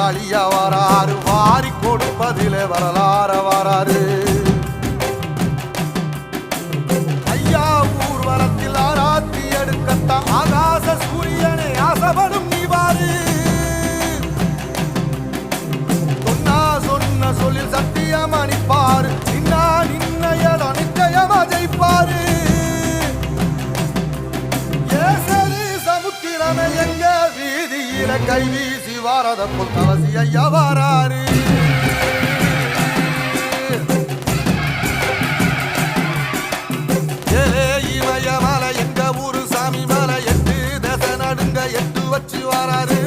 காளியா வராரு வாரி கொடுப்பதிலே வரலாற வராரு ஐயா ஊர்வலத்தில் ஆராத்தி எடுக்கத்தான் ஆகாச சூரியனே ஆசைப்படும் நீவாரு சொன்ன சொல்லில் சத்தியம் அணிப்பாரு நின்னையட நிச்சயமா ஜெயிப்பாரு சமுத்திரமே எங்க வீதியில கை வீசி வாரத புத்தவசி ஐயா வாராரு இமய மலை எங்க ஊரு சாமி மலை எட்டு தசை நடுங்க எட்டு வச்சு வாராரு